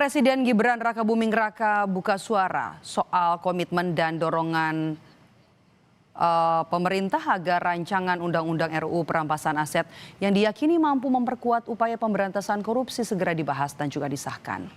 Presiden Gibran Rakabuming Raka buka suara soal komitmen dan dorongan pemerintah agar rancangan Undang-Undang RUU Perampasan Aset yang diyakini mampu memperkuat upaya pemberantasan korupsi segera dibahas dan juga disahkan.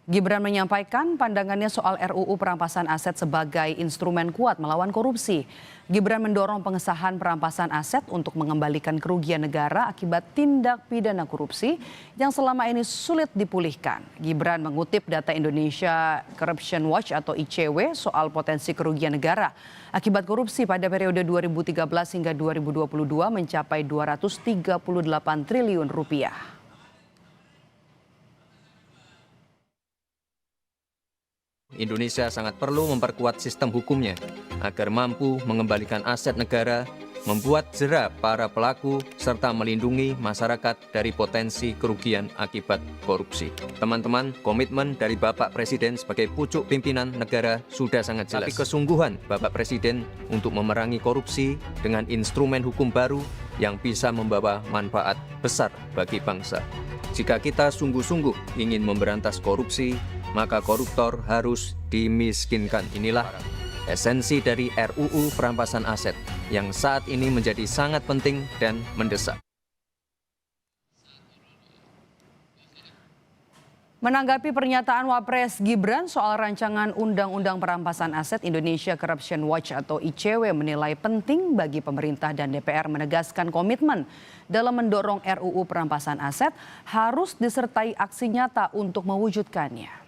Gibran menyampaikan pandangannya soal RUU Perampasan Aset sebagai instrumen kuat melawan korupsi. Gibran mendorong pengesahan perampasan aset untuk mengembalikan kerugian negara akibat tindak pidana korupsi yang selama ini sulit dipulihkan. Gibran mengutip data Indonesia Corruption Watch atau ICW soal potensi kerugian negara akibat korupsi pada periode 2013 hingga 2022 mencapai 238 triliun rupiah. Indonesia sangat perlu memperkuat sistem hukumnya agar mampu mengembalikan aset negara, membuat jera para pelaku, serta melindungi masyarakat dari potensi kerugian akibat korupsi. Teman-teman, komitmen dari Bapak Presiden sebagai pucuk pimpinan negara sudah sangat jelas. Tapi kesungguhan Bapak Presiden untuk memerangi korupsi dengan instrumen hukum baru yang bisa membawa manfaat besar bagi bangsa. Jika kita sungguh-sungguh ingin memberantas korupsi, maka koruptor harus dimiskinkan. Inilah esensi dari RUU Perampasan Aset yang saat ini menjadi sangat penting dan mendesak. Menanggapi pernyataan Wapres Gibran soal rancangan Undang-Undang Perampasan Aset, Indonesia Corruption Watch atau ICW menilai penting bagi pemerintah dan DPR menegaskan komitmen dalam mendorong RUU Perampasan Aset harus disertai aksi nyata untuk mewujudkannya.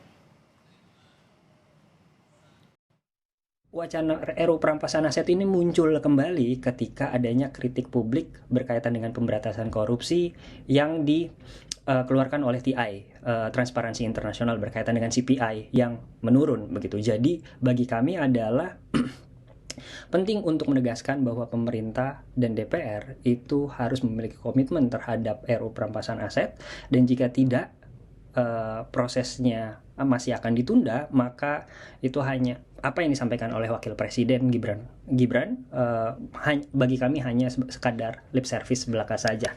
Wacana RUU Perampasan Aset ini muncul kembali ketika adanya kritik publik berkaitan dengan pemberantasan korupsi yang dikeluarkan oleh TI, Transparansi Internasional, berkaitan dengan CPI yang menurun begitu. Jadi bagi kami adalah penting untuk menegaskan bahwa pemerintah dan DPR itu harus memiliki komitmen terhadap RUU Perampasan Aset, dan jika tidak prosesnya masih akan ditunda, maka itu hanya apa yang disampaikan oleh Wakil Presiden Gibran bagi kami hanya sekadar lip service belaka saja.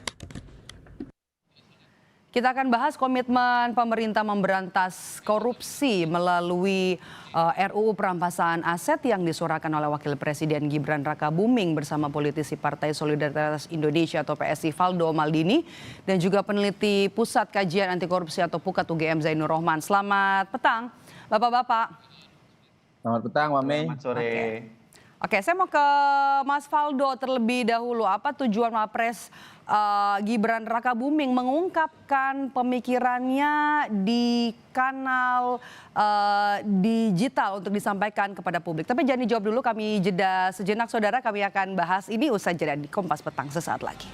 Kita akan bahas komitmen pemerintah memberantas korupsi melalui RUU Perampasan Aset yang disuarakan oleh Wakil Presiden Gibran Rakabuming bersama politisi Partai Solidaritas Indonesia atau PSI Valdo Maldini dan juga peneliti Pusat Kajian Anti Korupsi atau PUKAT UGM Zainur Rohman. Selamat petang, Bapak-bapak. Selamat petang, Mame. Selamat sore. Oke, saya mau ke Mas Valdo terlebih dahulu. Apa tujuan Wapres Gibran Rakabuming mengungkapkan pemikirannya di kanal digital untuk disampaikan kepada publik? Tapi jangan dijawab dulu, kami jeda sejenak saudara. Kami akan bahas ini usai jeda di Kompas Petang sesaat lagi.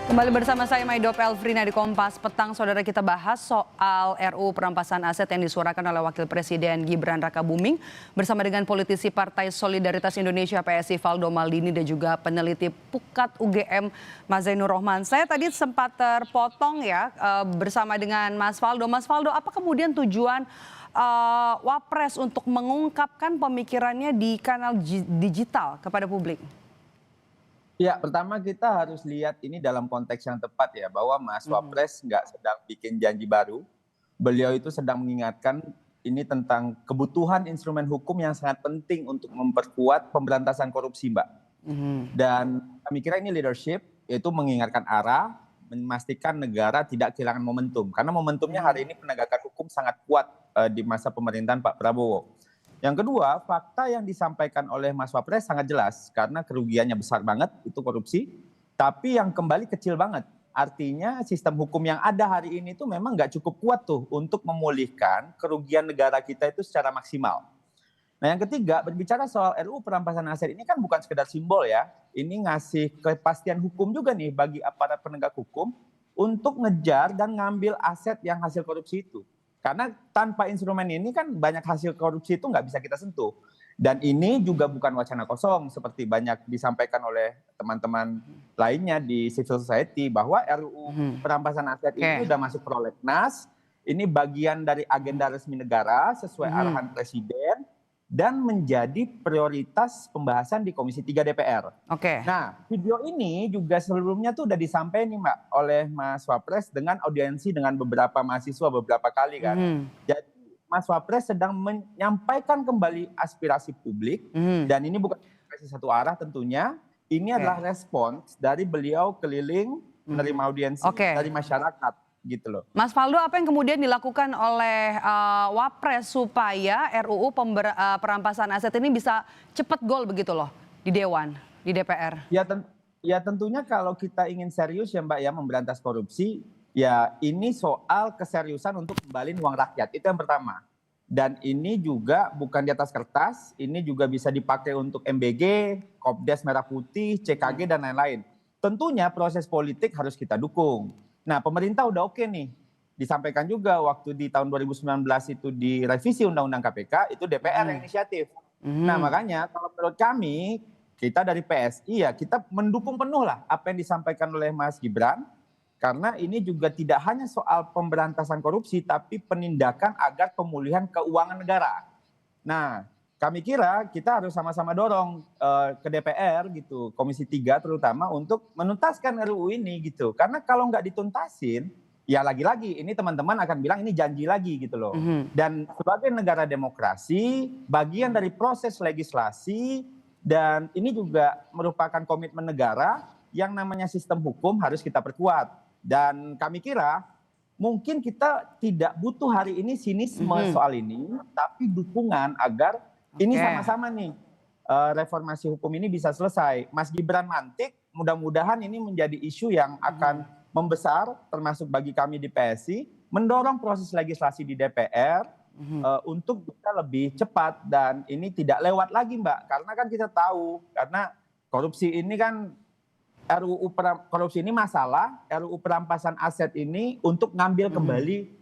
Kembali bersama saya Maidop Elfrina di Kompas Petang. Saudara, kita bahas soal RUU Perampasan Aset yang disuarakan oleh Wakil Presiden Gibran Rakabuming bersama dengan politisi Partai Solidaritas Indonesia PSI Valdo Maldini dan juga peneliti PUKAT UGM Mas Zainur Rohman. Saya tadi sempat terpotong ya bersama dengan Mas Valdo. Mas Valdo, apa kemudian tujuan Wapres untuk mengungkapkan pemikirannya di kanal digital kepada publik? Ya, pertama kita harus lihat ini dalam konteks yang tepat ya, bahwa Mas Wapres nggak sedang bikin janji baru. Beliau itu sedang mengingatkan ini tentang kebutuhan instrumen hukum yang sangat penting untuk memperkuat pemberantasan korupsi, Mbak. Dan kami kira ini leadership, yaitu mengingatkan arah, memastikan negara tidak kehilangan momentum. Karena momentumnya hari ini penegakan hukum sangat kuat di masa pemerintahan Pak Prabowo. Yang kedua, fakta yang disampaikan oleh Mas Wapres sangat jelas karena kerugiannya besar banget, itu korupsi, tapi yang kembali kecil banget. Artinya sistem hukum yang ada hari ini itu memang nggak cukup kuat tuh untuk memulihkan kerugian negara kita itu secara maksimal. Nah yang ketiga, berbicara soal RUU Perampasan Aset ini kan bukan sekedar simbol ya, ini ngasih kepastian hukum juga nih bagi aparat penegak hukum untuk ngejar dan ngambil aset yang hasil korupsi itu. Karena tanpa instrumen ini kan banyak hasil korupsi itu nggak bisa kita sentuh. Dan ini juga bukan wacana kosong seperti banyak disampaikan oleh teman-teman lainnya di civil society bahwa RUU Perampasan Aset ini sudah masuk prolegnas. Ini bagian dari agenda resmi negara sesuai arahan Presiden. dan menjadi prioritas pembahasan di Komisi 3 DPR. Oke. Nah, video ini juga sebelumnya tuh udah disampaikan nih Mbak oleh Mas Wapres dengan audiensi dengan beberapa mahasiswa beberapa kali kan. Jadi Mas Wapres sedang menyampaikan kembali aspirasi publik dan ini bukan aspirasi satu arah tentunya. Ini adalah respons dari beliau keliling menerima audiensi dari masyarakat gitu loh. Mas Faldo, apa yang kemudian dilakukan oleh Wapres supaya RUU perampasan aset ini bisa cepat gol begitu loh di Dewan, di DPR? Ya tentunya kalau kita ingin serius ya Mbak ya memberantas korupsi, ya ini soal keseriusan untuk kembaliin uang rakyat, itu yang pertama. Dan ini juga bukan di atas kertas, ini juga bisa dipakai untuk MBG, Kopdes Merah Putih, CKG, dan lain-lain. Tentunya proses politik harus kita dukung. Nah pemerintah udah oke nih, disampaikan juga waktu di tahun 2019 itu direvisi Undang-Undang KPK, itu DPR yang inisiatif. Nah makanya kalau menurut kami, kita dari PSI ya kita mendukung penuh lah apa yang disampaikan oleh Mas Gibran, karena ini juga tidak hanya soal pemberantasan korupsi, tapi penindakan agar pemulihan keuangan negara. Nah, kami kira kita harus sama-sama dorong ke DPR gitu, Komisi 3 terutama untuk menuntaskan RUU ini gitu. Karena kalau nggak dituntasin, ya lagi-lagi ini teman-teman akan bilang ini janji lagi gitu loh. Dan sebagai negara demokrasi, bagian dari proses legislasi, dan ini juga merupakan komitmen negara yang namanya sistem hukum harus kita perkuat. Dan kami kira mungkin kita tidak butuh hari ini sinisme soal ini, tapi dukungan agar ini sama-sama nih reformasi hukum ini bisa selesai. Mas Gibran mantik, mudah-mudahan ini menjadi isu yang akan membesar termasuk bagi kami di PSI, mendorong proses legislasi di DPR untuk bisa lebih cepat dan ini tidak lewat lagi Mbak. Karena kan kita tahu, karena korupsi ini kan RUU korupsi ini masalah, RUU perampasan aset ini untuk ngambil kembali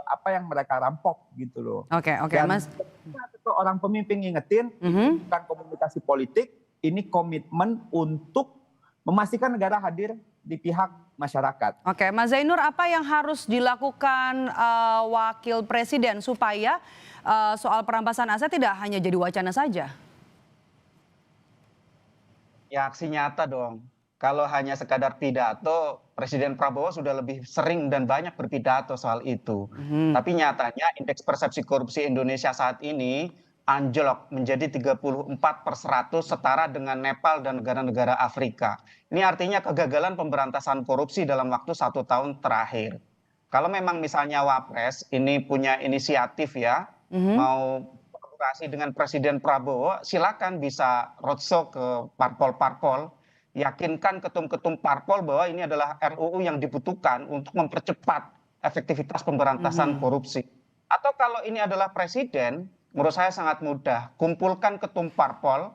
apa yang mereka rampok gitu loh. Oke, Dan Mas. Orang pemimpin ngingetin, ini bukan komunikasi politik, ini komitmen untuk memastikan negara hadir di pihak masyarakat. Oke, Mas Zainur, apa yang harus dilakukan Wakil Presiden supaya soal perampasan aset tidak hanya jadi wacana saja? Ya aksi nyata dong. Kalau hanya sekadar pidato, Presiden Prabowo sudah lebih sering dan banyak berpidato soal itu. Tapi nyatanya indeks persepsi korupsi Indonesia saat ini anjlok menjadi 34/100 setara dengan Nepal dan negara-negara Afrika. Ini artinya kegagalan pemberantasan korupsi dalam waktu 1 tahun terakhir. Kalau memang misalnya Wapres ini punya inisiatif ya, mau kolaborasi dengan Presiden Prabowo, silakan bisa roadshow ke parpol-parpol, yakinkan ketum-ketum parpol bahwa ini adalah RUU yang dibutuhkan untuk mempercepat efektivitas pemberantasan korupsi. Atau kalau ini adalah presiden, menurut saya sangat mudah. Kumpulkan ketum parpol,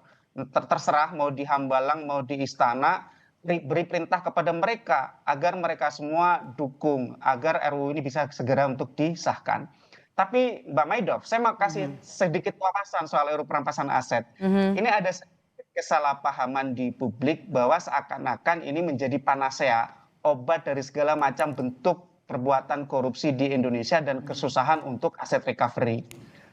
terserah mau di Hambalang, mau di Istana, beri perintah kepada mereka agar mereka semua dukung, agar RUU ini bisa segera untuk disahkan. Tapi Mbak Maidov, saya mau kasih sedikit wawasan soal RUU perampasan aset. Ini ada kesalahpahaman di publik bahwa seakan-akan ini menjadi panacea, obat dari segala macam bentuk perbuatan korupsi di Indonesia dan kesusahan untuk aset recovery.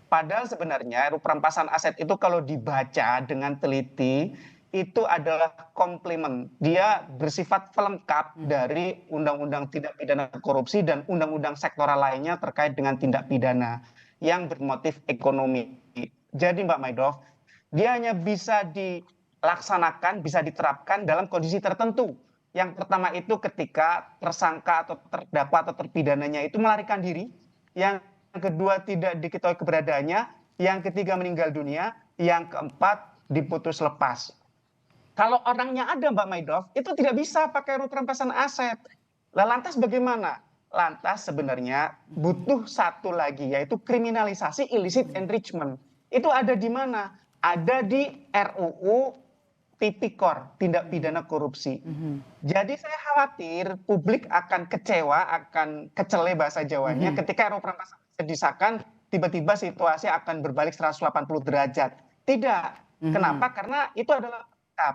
Padahal sebenarnya RUU perampasan aset itu kalau dibaca dengan teliti itu adalah komplement. Dia bersifat pelengkap dari undang-undang tindak pidana korupsi dan undang-undang sektoral lainnya terkait dengan tindak pidana yang bermotif ekonomi. Jadi Mbak Maidov, dia hanya bisa dilaksanakan, bisa diterapkan dalam kondisi tertentu. Yang pertama itu ketika tersangka atau terdakwa atau terpidananya itu melarikan diri. Yang kedua tidak diketahui keberadaannya. Yang ketiga meninggal dunia. Yang keempat diputus lepas. Kalau orangnya ada Mbak Maidov, itu tidak bisa pakai RUU perampasan aset. Lah lantas bagaimana? Lantas sebenarnya butuh satu lagi, yaitu kriminalisasi illicit enrichment. Itu ada di mana? Ada di RUU Tipikor, tindak pidana korupsi. Jadi saya khawatir publik akan kecewa, akan kecele bahasa Jawanya ketika RUU perampasan aset disahkan, tiba-tiba situasi akan berbalik 180 derajat. Tidak. Kenapa? Karena itu adalah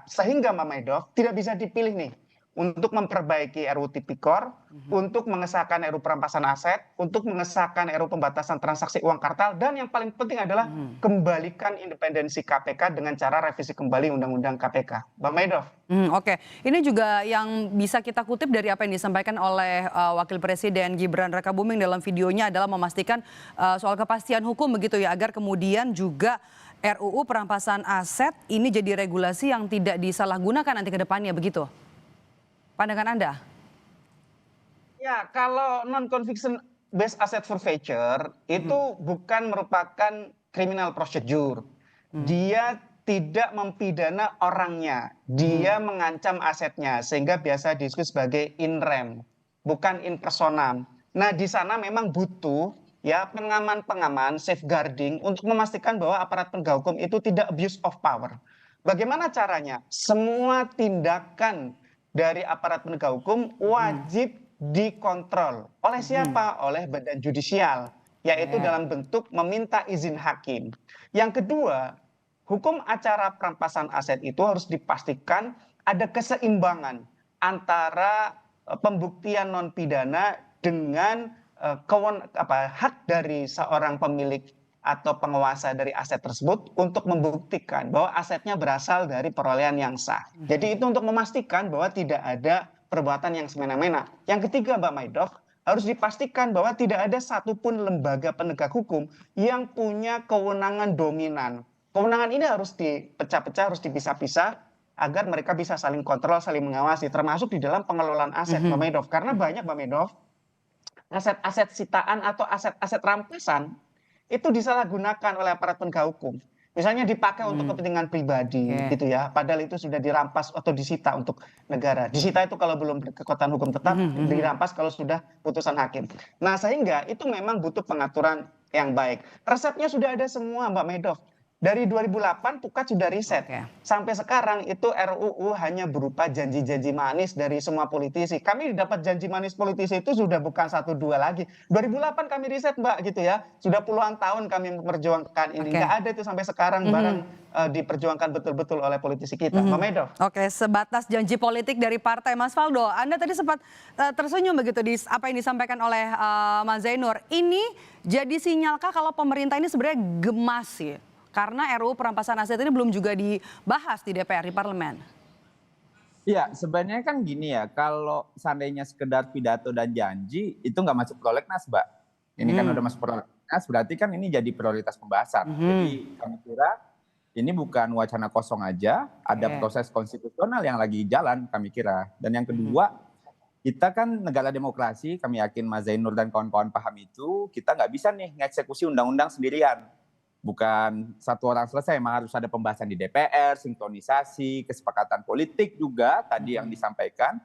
sehingga Mbak Maidov tidak bisa dipilih nih. untuk memperbaiki RUU Tipikor, untuk mengesahkan RUU perampasan aset, untuk mengesahkan RUU pembatasan transaksi uang kartal, dan yang paling penting adalah kembalikan independensi KPK dengan cara revisi kembali Undang-Undang KPK. Bang Maidov. Oke, ini juga yang bisa kita kutip dari apa yang disampaikan oleh Wakil Presiden Gibran Rakabuming dalam videonya adalah memastikan soal kepastian hukum begitu ya, agar kemudian juga RUU perampasan aset ini jadi regulasi yang tidak disalahgunakan nanti ke depannya begitu. Pandangan Anda? Ya, kalau non-conviction based asset forfeiture itu bukan merupakan criminal procedure. Dia tidak mempidana orangnya, dia mengancam asetnya, sehingga biasa disebut sebagai in rem, bukan in personam. Nah, di sana memang butuh ya pengaman-pengaman, safeguarding untuk memastikan bahwa aparat penegak hukum itu tidak abuse of power. Bagaimana caranya? Semua tindakan dari aparat penegak hukum wajib dikontrol. Oleh siapa? Oleh badan judisial, yaitu dalam bentuk meminta izin hakim. Yang kedua, hukum acara perampasan aset itu harus dipastikan ada keseimbangan antara pembuktian non pidana dengan hak dari seorang pemilik atau penguasa dari aset tersebut untuk membuktikan bahwa asetnya berasal dari perolehan yang sah. Jadi itu untuk memastikan bahwa tidak ada perbuatan yang semena-mena. Yang ketiga, Mbak Maidov, harus dipastikan bahwa tidak ada satupun lembaga penegak hukum yang punya kewenangan dominan. Kewenangan ini harus dipecah-pecah, harus dipisah-pisah agar mereka bisa saling kontrol, saling mengawasi, termasuk di dalam pengelolaan aset, Mbak Maidov. Karena banyak, Mbak Maidov, aset-aset sitaan atau aset-aset rampasan itu disalahgunakan oleh aparat penegak hukum. Misalnya dipakai untuk kepentingan pribadi gitu ya, padahal itu sudah dirampas atau disita untuk negara. Disita itu kalau belum berkekuatan hukum tetap, dirampas kalau sudah putusan hakim. Nah, sehingga itu memang butuh pengaturan yang baik. Resepnya sudah ada semua, Mbak Maidov. Dari 2008 Pukat sudah riset. Sampai sekarang itu RUU hanya berupa janji-janji manis dari semua politisi. Kami dapat janji manis politisi itu sudah bukan 1-2 lagi. 2008 kami riset, Mbak, gitu ya. Sudah puluhan tahun kami memperjuangkan ini. Nggak ada itu sampai sekarang barang diperjuangkan betul-betul oleh politisi kita. Mbak Maidov. Oke, sebatas janji politik dari partai. Mas Faldo, Anda tadi sempat tersenyum begitu di apa yang disampaikan oleh Mas Zainur. Ini jadi sinyalkah kalau pemerintah ini sebenarnya gemas ya? Karena RUU perampasan aset ini belum juga dibahas di DPR, di parlemen. Iya, sebenarnya kan gini ya, kalau seandainya sekedar pidato dan janji, itu nggak masuk prolegnas, Mbak. Ini kan udah masuk prolegnas, berarti kan ini jadi prioritas pembahasan. Jadi kami kira ini bukan wacana kosong aja, ada proses konstitusional yang lagi jalan, kami kira. Dan yang kedua, kita kan negara demokrasi, kami yakin Mas Zainur dan kawan-kawan paham itu, kita nggak bisa nih ngeksekusi undang-undang sendirian. Bukan satu orang selesai, memang harus ada pembahasan di DPR, sinkronisasi, kesepakatan politik juga tadi yang disampaikan.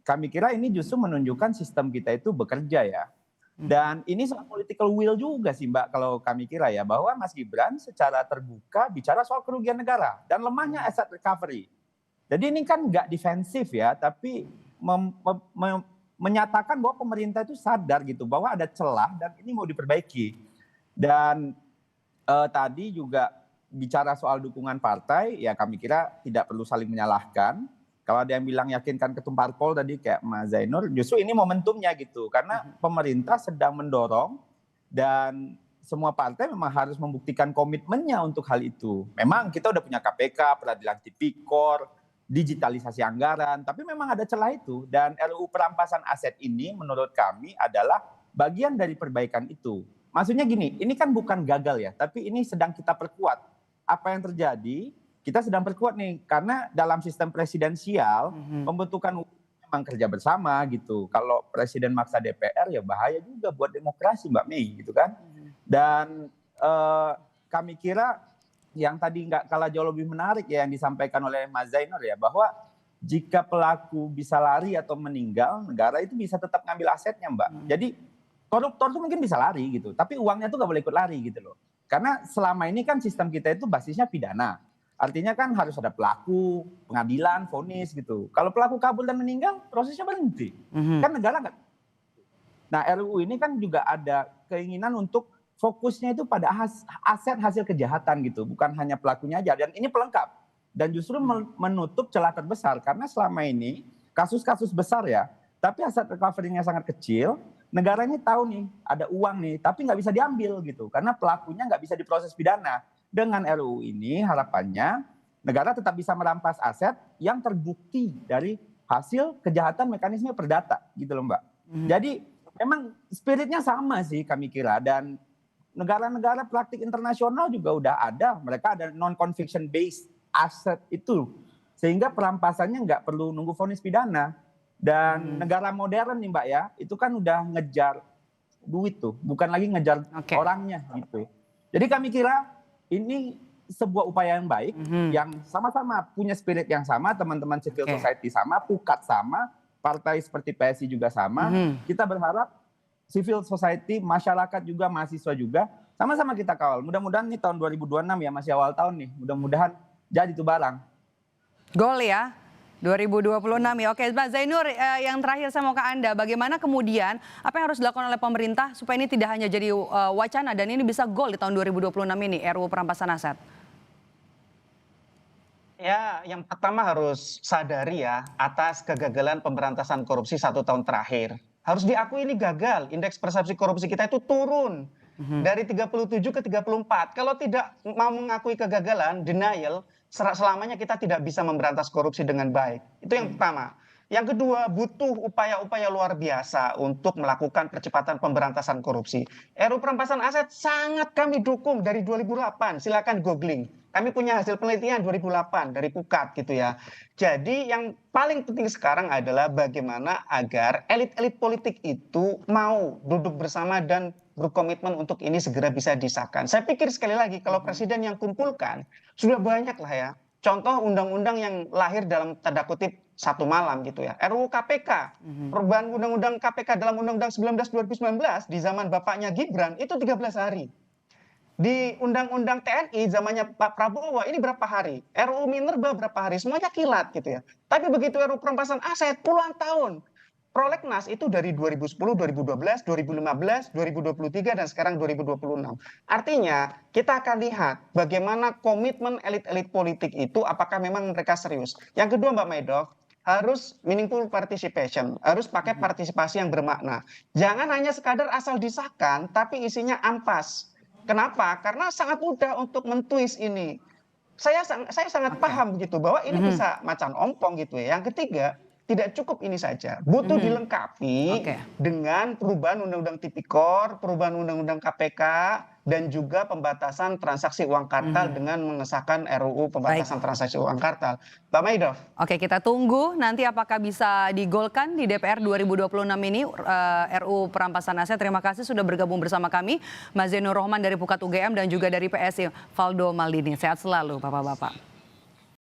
Kami kira ini justru menunjukkan sistem kita itu bekerja ya. Dan ini soal political will juga sih Mbak, kalau kami kira ya, bahwa Mas Gibran secara terbuka bicara soal kerugian negara dan lemahnya asset recovery. Jadi ini kan nggak defensif ya, tapi menyatakan bahwa pemerintah itu sadar gitu, bahwa ada celah dan ini mau diperbaiki. Dan tadi juga bicara soal dukungan partai, ya kami kira tidak perlu saling menyalahkan. Kalau ada yang bilang yakinkan ketum parpol tadi kayak Mas Zainur, justru ini momentumnya gitu. Karena pemerintah sedang mendorong dan semua partai memang harus membuktikan komitmennya untuk hal itu. Memang kita udah punya KPK, peradilan tipikor, digitalisasi anggaran, tapi memang ada celah itu. Dan RUU perampasan aset ini menurut kami adalah bagian dari perbaikan itu. Maksudnya gini, ini kan bukan gagal ya, tapi ini sedang kita perkuat. Apa yang terjadi, kita sedang perkuat nih, karena dalam sistem presidensial, pembentukan memang kerja bersama gitu. Kalau presiden maksa DPR ya bahaya juga buat demokrasi Mbak Mei gitu kan. Dan kami kira yang tadi nggak kalah jauh lebih menarik ya yang disampaikan oleh Mas Zainur ya, bahwa jika pelaku bisa lari atau meninggal, negara itu bisa tetap ngambil asetnya Mbak. Jadi koruptor itu mungkin bisa lari gitu, tapi uangnya tuh nggak boleh ikut lari gitu loh. Karena selama ini kan sistem kita itu basisnya pidana. Artinya kan harus ada pelaku, pengadilan, vonis gitu. Kalau pelaku kabur dan meninggal, prosesnya berhenti. Kan negara nggak. Nah RUU ini kan juga ada keinginan untuk fokusnya itu pada aset hasil kejahatan gitu, bukan hanya pelakunya aja. Dan ini pelengkap. Dan justru menutup celah terbesar, karena selama ini kasus-kasus besar ya, tapi aset recovery-nya sangat kecil, negaranya tahu nih ada uang nih, tapi nggak bisa diambil gitu, karena pelakunya nggak bisa diproses pidana. Dengan RUU ini harapannya negara tetap bisa merampas aset yang terbukti dari hasil kejahatan mekanisme perdata gitu loh Mbak. Jadi memang spiritnya sama sih kami kira, dan negara-negara praktik internasional juga udah ada, mereka ada non-conviction based aset itu, sehingga perampasannya nggak perlu nunggu vonis pidana. Dan negara modern nih Mbak ya, itu kan udah ngejar duit tuh, bukan lagi ngejar orangnya gitu. Jadi kami kira ini sebuah upaya yang baik, yang sama-sama punya spirit yang sama, teman-teman civil society sama, pukat sama, partai seperti PSI juga sama. Kita berharap civil society, masyarakat juga, mahasiswa juga, sama-sama kita kawal. Mudah-mudahan nih tahun 2026 ya, masih awal tahun nih, mudah-mudahan jadi tuh barang. Gol ya, 2026 ya. Oke, Pak Zainur, yang terakhir saya mau ke Anda, bagaimana kemudian apa yang harus dilakukan oleh pemerintah supaya ini tidak hanya jadi wacana dan ini bisa gol di tahun 2026 ini, RUU perampasan aset? Ya, yang pertama harus sadari ya, atas kegagalan pemberantasan korupsi 1 tahun terakhir. Harus diakui ini gagal, indeks persepsi korupsi kita itu turun dari 37 ke 34. Kalau tidak mau mengakui kegagalan, denial, selamanya kita tidak bisa memberantas korupsi dengan baik. Itu yang pertama. Yang kedua, butuh upaya-upaya luar biasa untuk melakukan percepatan pemberantasan korupsi. RUU perampasan aset sangat kami dukung dari 2008. Silakan googling. Kami punya hasil penelitian 2008 dari Pukat gitu ya. Jadi yang paling penting sekarang adalah bagaimana agar elit-elit politik itu mau duduk bersama dan berkomitmen untuk ini segera bisa disahkan. Saya pikir sekali lagi kalau presiden yang kumpulkan sudah banyak lah ya. Contoh undang-undang yang lahir dalam tanda kutip 1 malam gitu ya. RUU KPK, perubahan undang-undang KPK dalam Undang-Undang 19 2019 di zaman bapaknya Gibran itu 13 hari. Di Undang-Undang TNI zamannya Pak Prabowo ini berapa hari? RUU Minerba berapa hari? Semuanya kilat gitu ya. Tapi begitu RUU perampasan aset puluhan tahun. Prolegnas itu dari 2010, 2012, 2015, 2023 dan sekarang 2026. Artinya kita akan lihat bagaimana komitmen elit-elit politik itu apakah memang mereka serius. Yang kedua Mbak Maido, harus meaningful participation, harus pakai partisipasi yang bermakna. Jangan hanya sekadar asal disahkan tapi isinya ampas. Kenapa? Karena sangat mudah untuk mentwist ini. Saya sangat paham gitu bahwa ini bisa macan ompong gitu ya. Yang ketiga, tidak cukup ini saja, butuh dilengkapi dengan perubahan Undang-Undang Tipikor, perubahan Undang-Undang KPK, dan juga pembatasan transaksi uang kartal dengan mengesahkan RUU pembatasan transaksi uang kartal. Mbak Maido. Oke, kita tunggu nanti apakah bisa digolkan di DPR 2026 ini RUU perampasan aset. Terima kasih sudah bergabung bersama kami, Mas Zainur Rohman dari Pukat UGM dan juga dari PSI Valdo Maldini. Sehat selalu Bapak-Bapak.